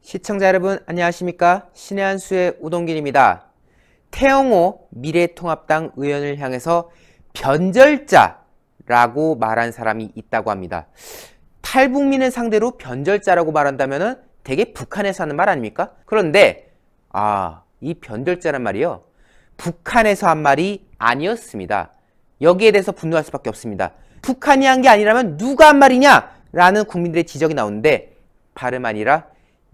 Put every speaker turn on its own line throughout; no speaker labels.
시청자 여러분 안녕하십니까? 신의 한 수의 우동길입니다. 태영호 미래통합당 의원을 향해서 변절자라고 말한 사람이 있다고 합니다. 탈북민을 상대로 변절자라고 말한다면 되게 북한에서 하는 말 아닙니까? 그런데 이 변절자란 말이요, 북한에서 한 말이 아니었습니다. 여기에 대해서 분노할 수밖에 없습니다. 북한이 한 게 아니라면 누가 한 말이냐? 라는 국민들의 지적이 나오는데 발음 아니라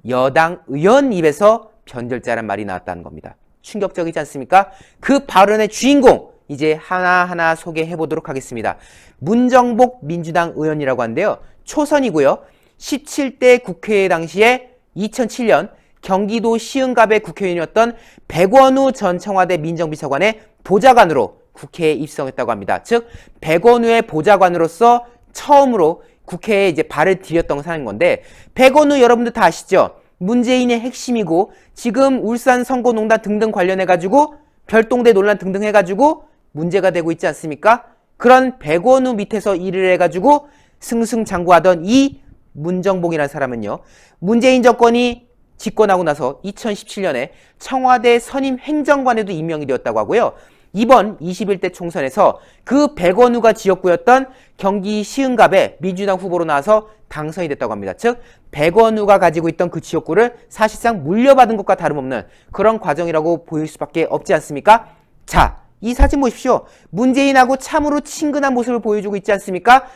여당 의원 입에서 변절자란 말이 나왔다는 겁니다. 충격적이지 않습니까? 그 발언의 주인공 이제 하나하나 소개해 보도록 하겠습니다. 문정복 민주당 의원이라고 하는데요, 초선이고요. 17대 국회 당시에 2007년 경기도 시흥갑의 국회의원이었던 백원우 전 청와대 민정비서관의 보좌관으로 국회에 입성했다고 합니다. 즉 백원우의 보좌관으로서 처음으로 국회에 이제 발을 들였던 사람인 건데, 백원우 여러분들 다 아시죠? 문재인의 핵심이고 지금 울산 선거농단 등등 관련해가지고 별동대 논란 등등 해가지고 문제가 되고 있지 않습니까? 그런 백원우 밑에서 일을 해가지고 승승장구하던 이 문정복이라는 사람은요, 문재인 정권이 집권하고 나서 2017년에 청와대 선임 행정관에도 임명이 되었다고 하고요. 이번 21대 총선에서 그 백원우가 지역구였던 경기 시흥갑에 민주당 후보로 나와서 당선이 됐다고 합니다. 즉 백원우가 가지고 있던 그 지역구를 사실상 물려받은 것과 다름없는 그런 과정이라고 보일 수밖에 없지 않습니까? 자, 이 사진 보십시오. 문재인하고 참으로 친근한 모습을 보여주고 있지 않습니까?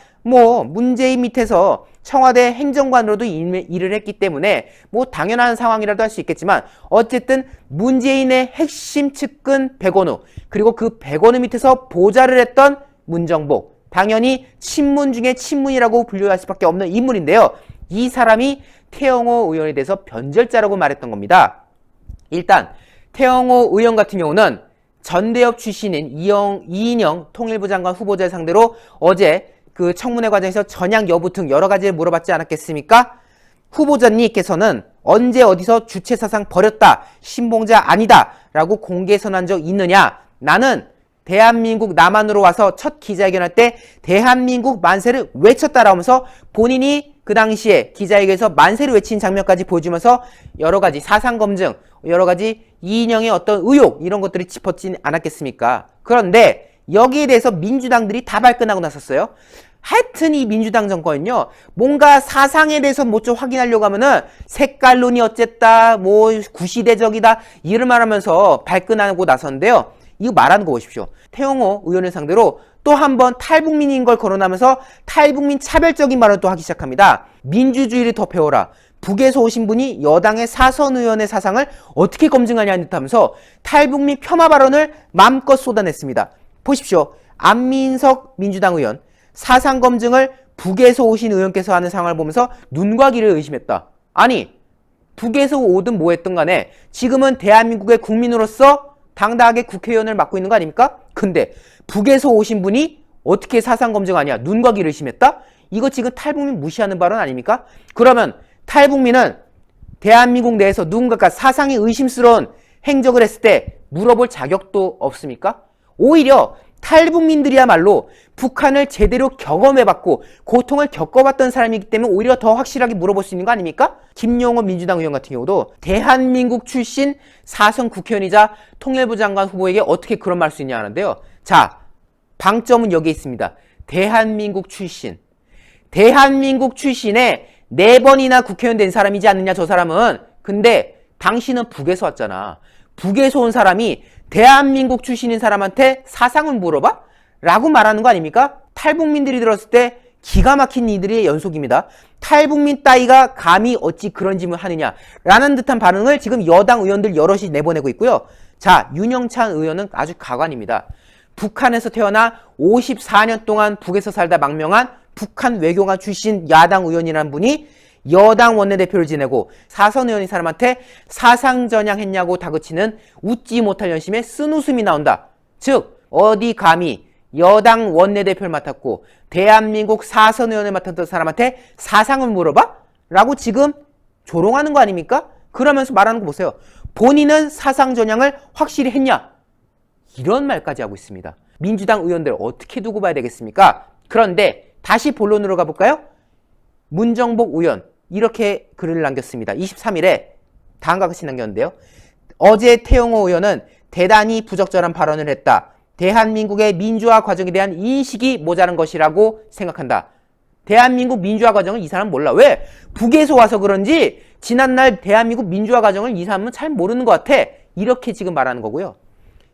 문재인 밑에서 청와대 행정관으로도 일을 했기 때문에 당연한 상황이라도 할 수 있겠지만, 어쨌든 문재인의 핵심 측근 백원우, 그리고 그 백원우 밑에서 보좌를 했던 문정복, 당연히 친문 중에 친문이라고 분류할 수밖에 없는 인물인데요. 이 사람이 태영호 의원에 대해서 변절자라고 말했던 겁니다. 일단 태영호 의원 같은 경우는 전대협 출신인 이인영 통일부 장관 후보자를 상대로 어제 그 청문회 과정에서 전향 여부 등 여러 가지를 물어봤지 않았겠습니까? 후보자님께서는 언제 어디서 주체사상 버렸다, 신봉자 아니다 라고 공개 선언한 적 있느냐? 나는 대한민국 남한으로 와서 첫 기자회견할 때 대한민국 만세를 외쳤다라면서 본인이 그 당시에 기자회견에서 만세를 외친 장면까지 보여주면서 여러 가지 사상검증, 여러 가지 이인영의 어떤 의혹, 이런 것들을 짚었지 않았겠습니까? 그런데 여기에 대해서 민주당들이 다 발끈하고 나섰어요. 하여튼 이 민주당 정권은요, 뭔가 사상에 대해서 좀 확인하려고 하면은 색깔론이 어쨌다, 구시대적이다, 이런 말 하면서 발끈하고 나섰는데요. 이거 말하는 거 보십시오. 태영호 의원을 상대로 또 한 번 탈북민인 걸 거론하면서 탈북민 차별적인 말을 또 하기 시작합니다. 민주주의를 더 배워라. 북에서 오신 분이 여당의 사선 의원의 사상을 어떻게 검증하냐는 듯 하면서 탈북민 폄하 발언을 마음껏 쏟아냈습니다. 보십시오. 안민석 민주당 의원, 사상 검증을 북에서 오신 의원께서 하는 상황을 보면서 눈과 귀를 의심했다. 아니, 북에서 오든 뭐했든 간에 지금은 대한민국의 국민으로서 당당하게 국회의원을 맡고 있는 거 아닙니까? 근데 북에서 오신 분이 어떻게 사상 검증하냐, 눈과 귀를 의심했다? 이거 지금 탈북민 무시하는 발언 아닙니까? 그러면 탈북민은 대한민국 내에서 누군가가 사상이 의심스러운 행적을 했을 때 물어볼 자격도 없습니까? 오히려 탈북민들이야말로 북한을 제대로 경험해봤고 고통을 겪어봤던 사람이기 때문에 오히려 더 확실하게 물어볼 수 있는 거 아닙니까? 김용호 민주당 의원 같은 경우도 대한민국 출신 사선 국회의원이자 통일부 장관 후보에게 어떻게 그런 말 할 수 있냐 하는데요. 자, 방점은 여기에 있습니다. 대한민국 출신에 4번이나 국회의원 된 사람이지 않느냐, 저 사람은. 근데 당신은 북에서 왔잖아. 북에서 온 사람이 대한민국 출신인 사람한테 사상을 물어봐? 라고 말하는 거 아닙니까? 탈북민들이 들었을 때 기가 막힌 이들의 연속입니다. 탈북민 따위가 감히 어찌 그런 질문을 하느냐 라는 듯한 반응을 지금 여당 의원들 여럿이 내보내고 있고요. 자, 윤영찬 의원은 아주 가관입니다. 북한에서 태어나 54년 동안 북에서 살다 망명한 북한 외교관 출신 야당 의원이라는 분이 여당 원내대표를 지내고 사선 의원인 사람한테 사상전향했냐고 다그치는 웃지 못할 연심에 쓴웃음이 나온다. 즉 어디 감히 여당 원내대표를 맡았고 대한민국 사선 의원을 맡았던 사람한테 사상을 물어봐? 라고 지금 조롱하는 거 아닙니까? 그러면서 말하는 거 보세요. 본인은 사상전향을 확실히 했냐? 이런 말까지 하고 있습니다. 민주당 의원들 어떻게 두고 봐야 되겠습니까? 그런데 다시 본론으로 가볼까요? 문정복 의원, 이렇게 글을 남겼습니다. 23일에 다음과 같이 남겼는데요. 어제 태영호 의원은 대단히 부적절한 발언을 했다. 대한민국의 민주화 과정에 대한 인식이 모자란 것이라고 생각한다. 대한민국 민주화 과정을 이 사람은 몰라. 왜? 북에서 와서 그런지 지난날 대한민국 민주화 과정을 이 사람은 잘 모르는 것 같아. 이렇게 지금 말하는 거고요.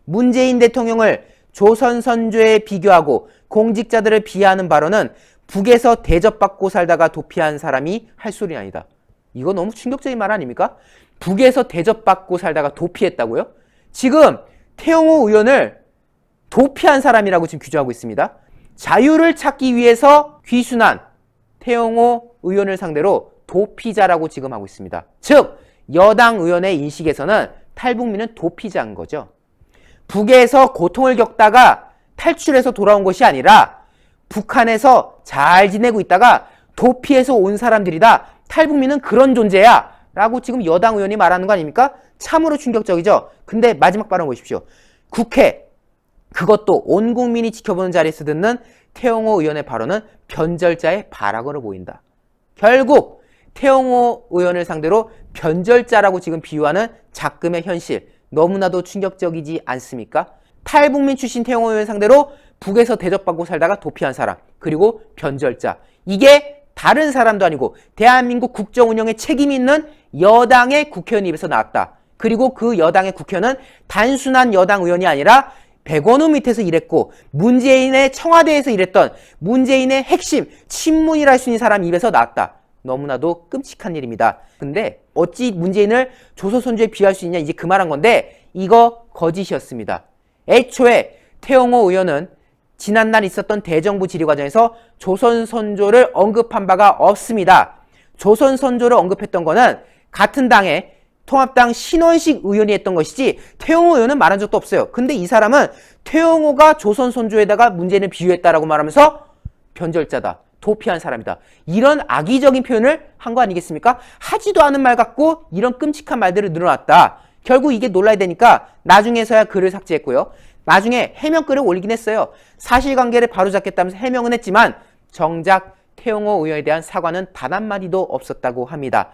문재인 대통령을 조선 선조에 비교하고 공직자들을 비하하는 발언은 북에서 대접받고 살다가 도피한 사람이 할 소리 아니다. 이거 너무 충격적인 말 아닙니까? 북에서 대접받고 살다가 도피했다고요? 지금 태영호 의원을 도피한 사람이라고 지금 규정하고 있습니다. 자유를 찾기 위해서 귀순한 태영호 의원을 상대로 도피자라고 지금 하고 있습니다. 즉 여당 의원의 인식에서는 탈북민은 도피자인 거죠. 북에서 고통을 겪다가 탈출해서 돌아온 것이 아니라 북한에서 잘 지내고 있다가 도피해서 온 사람들이다. 탈북민은 그런 존재야 라고 지금 여당 의원이 말하는 거 아닙니까? 참으로 충격적이죠. 근데 마지막 발언 보십시오. 국회, 그것도 온 국민이 지켜보는 자리에서 듣는 태영호 의원의 발언은 변절자의 발악으로 보인다. 결국 태영호 의원을 상대로 변절자라고 지금 비유하는 작금의 현실, 너무나도 충격적이지 않습니까? 탈북민 출신 태영호 의원 상대로 북에서 대접받고 살다가 도피한 사람, 그리고 변절자. 이게 다른 사람도 아니고 대한민국 국정 운영에 책임이 있는 여당의 국회의원 입에서 나왔다. 그리고 그 여당의 국회의원은 단순한 여당 의원이 아니라 백원우 밑에서 일했고 문재인의 청와대에서 일했던 문재인의 핵심 친문이라 할 수 있는 사람 입에서 나왔다. 너무나도 끔찍한 일입니다. 근데 어찌 문재인을 조선선조에 비할 수 있냐, 이제 그 말한 건데 이거 거짓이었습니다. 애초에 태영호 의원은 지난날 있었던 대정부 질의 과정에서 조선선조를 언급한 바가 없습니다. 조선선조를 언급했던 거는 같은 당의 통합당 신원식 의원이 했던 것이지 태영호 의원은 말한 적도 없어요. 근데 이 사람은 태영호가 조선선조에다가 문재인을 비유했다라고 말하면서 변절자다, 도피한 사람이다, 이런 악의적인 표현을 한 거 아니겠습니까? 하지도 않은 말 갖고 이런 끔찍한 말들을 늘어놨다. 결국 이게 논란이 되니까 나중에서야 글을 삭제했고요. 나중에 해명글을 올리긴 했어요. 사실관계를 바로잡겠다면서 해명은 했지만 정작 태영호 의원에 대한 사과는 단 한마디도 없었다고 합니다.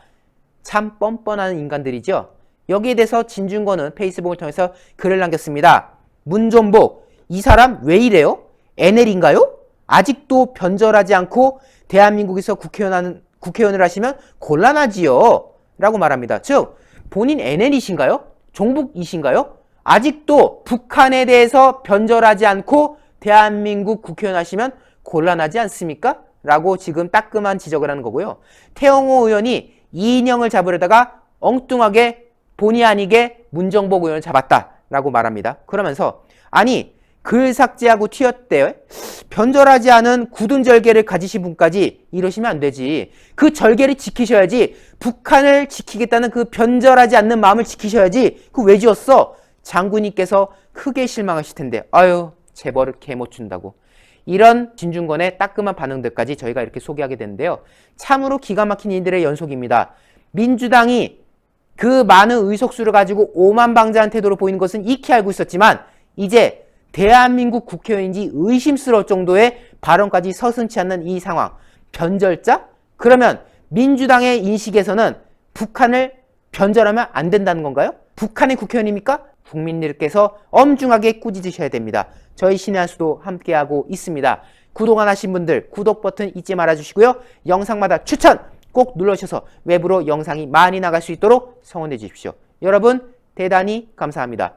참 뻔뻔한 인간들이죠. 여기에 대해서 진중권은 페이스북을 통해서 글을 남겼습니다. 문존복, 이 사람 왜 이래요? NL인가요? 아직도 변절하지 않고 대한민국에서 국회의원을 하시면 곤란하지요 라고 말합니다. 즉 본인 NL이신가요? 종북이신가요? 아직도 북한에 대해서 변절하지 않고 대한민국 국회의원 하시면 곤란하지 않습니까? 라고 지금 따끔한 지적을 하는 거고요. 태영호 의원이 이인영을 잡으려다가 엉뚱하게 본의 아니게 문정복 의원을 잡았다라고 말합니다. 그러면서 아니 글 삭제하고 튀었대요. 변절하지 않은 굳은 절개를 가지신 분까지 이러시면 안 되지. 그 절개를 지키셔야지. 북한을 지키겠다는 그 변절하지 않는 마음을 지키셔야지. 그거 왜 지었어? 장군님께서 크게 실망하실 텐데 아유 재벌을 개 못 준다고. 이런 진중권의 따끔한 반응들까지 저희가 이렇게 소개하게 되는데요. 참으로 기가 막힌 일들의 연속입니다. 민주당이 그 많은 의석수를 가지고 오만방자한 태도로 보이는 것은 익히 알고 있었지만 이제 대한민국 국회의원인지 의심스러울 정도의 발언까지 서슴지 않는 이 상황. 변절자? 그러면 민주당의 인식에서는 북한을 변절하면 안 된다는 건가요? 북한의 국회의원입니까? 국민들께서 엄중하게 꾸짖으셔야 됩니다. 저희 신의 한 수도 함께하고 있습니다. 구독 안 하신 분들 구독 버튼 잊지 말아주시고요. 영상마다 추천 꼭 눌러주셔서 외부로 영상이 많이 나갈 수 있도록 성원해 주십시오. 여러분 대단히 감사합니다.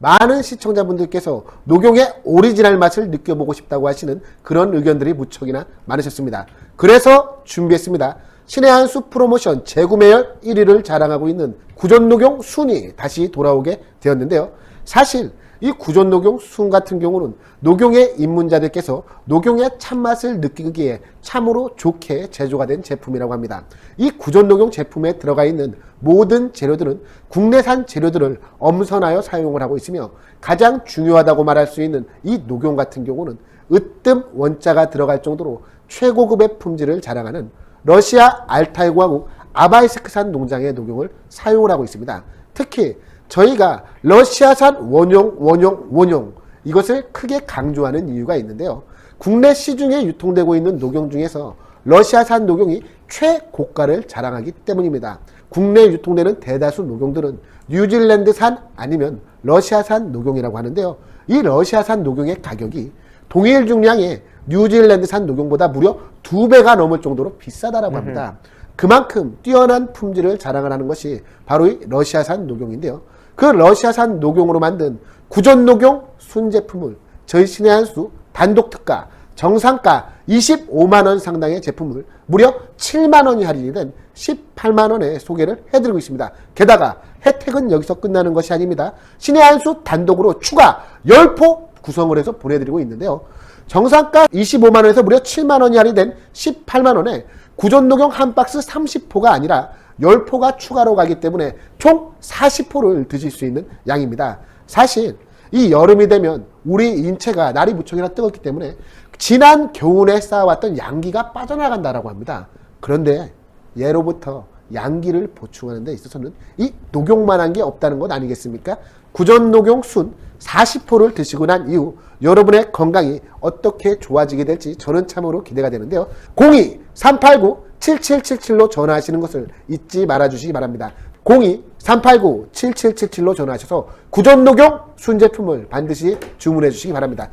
많은 시청자분들께서 녹용의 오리지널 맛을 느껴보고 싶다고 하시는 그런 의견들이 무척이나 많으셨습니다. 그래서 준비했습니다. 신의 한 수 프로모션 재구매율 1위를 자랑하고 있는 구전녹용 순이 다시 돌아오게 되었는데요. 사실 이 구전녹용 순 같은 경우는 녹용의 입문자들께서 녹용의 참맛을 느끼기에 참으로 좋게 제조가 된 제품이라고 합니다. 이 구전녹용 제품에 들어가 있는 모든 재료들은 국내산 재료들을 엄선하여 사용을 하고 있으며 가장 중요하다고 말할 수 있는 이 녹용 같은 경우는 으뜸 원자가 들어갈 정도로 최고급의 품질을 자랑하는 러시아 알타이 공화국 아바이스크산 농장의 녹용을 사용을 하고 있습니다. 특히 저희가 러시아산 원용 이것을 크게 강조하는 이유가 있는데요. 국내 시중에 유통되고 있는 녹용 중에서 러시아산 녹용이 최고가를 자랑하기 때문입니다. 국내에 유통되는 대다수 녹용들은 뉴질랜드산 아니면 러시아산 녹용이라고 하는데요. 이 러시아산 녹용의 가격이 동일 중량의 뉴질랜드산 녹용보다 무려 2배가 넘을 정도로 비싸다라고 합니다. 그만큼 뛰어난 품질을 자랑하는 것이 바로 이 러시아산 녹용인데요. 그 러시아산 녹용으로 만든 구전 녹용 순제품을 저희 신의 한 수 단독 특가 정상가 25만원 상당의 제품을 무려 7만원이 할인이 된 18만원에 소개를 해드리고 있습니다. 게다가 혜택은 여기서 끝나는 것이 아닙니다. 신의 한 수 단독으로 추가 10포 구성을 해서 보내드리고 있는데요. 정상가 25만원에서 무려 7만원이 할인된 18만원에 구전녹용 한 박스 30포가 아니라 10포가 추가로 가기 때문에 총 40포를 드실 수 있는 양입니다. 사실 이 여름이 되면 우리 인체가 날이 무척이나 뜨겁기 때문에 지난 겨울에 쌓아왔던 양기가 빠져나간다라고 합니다. 그런데 예로부터 양기를 보충하는 데 있어서는 이 녹용만한 게 없다는 것 아니겠습니까? 구전녹용 순 40포를 드시고 난 이후 여러분의 건강이 어떻게 좋아지게 될지 저는 참으로 기대가 되는데요. 02-389-7777로 전화하시는 것을 잊지 말아주시기 바랍니다. 02-389-7777로 전화하셔서 구전녹용 순제품을 반드시 주문해 주시기 바랍니다.